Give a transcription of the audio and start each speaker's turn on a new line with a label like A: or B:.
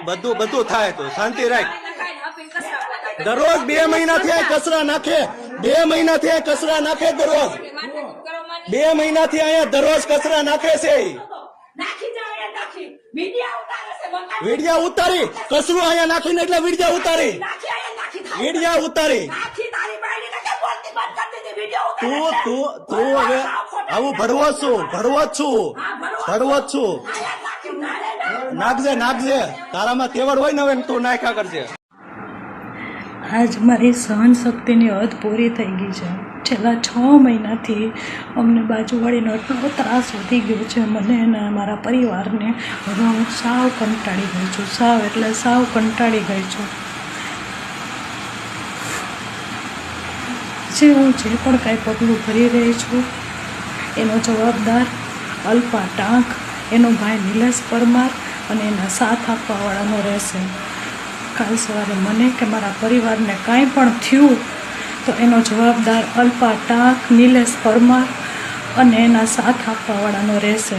A: બધું થાય તો શાંતિ રાખ દરરોજ 2 મહિનાથી આ કચરા નાખે 2 મહિનાથી આ કચરા નાખે દરરોજ 2 મહિનાથી અહીંયા દરરોજ કચરા નાખે છે વિડિયા ઉતારી કચરું અહીંયા નાખીને એટલે વિડિયા ઉતારી તું હવે આવું ભડવો છું નાખજે તારામાં તેવડ હોય ને હવે તું નાખ્યા કરજે
B: આજ મારી સહન શક્તિની હદ પૂરી થઈ ગઈ છે છેલ્લા 6 મહિનાથી અમને બાજુવાળીનો એટલો ત્રાસ વધી ગયો છે મને અને મારા પરિવારને હવે હું સાવ કંટાળી ગઈ છું સાવ કંટાળી ગઈ છું જે હું જે પણ કાંઈ પગલું ભરી રહી છું એનો જવાબદાર અલ્પા ટાંક એનો ભાઈ નિલેશ પરમાર અને એના સાથ આપવાવાળાનો રહેશે કાલ સવારે મને કે મારા પરિવારને કાંઈ પણ થયું તો એનો જવાબદાર અલ્પા ટાંક નિલેશ પરમાર અને એના સાથ આપવાવાળાનો રહેશે।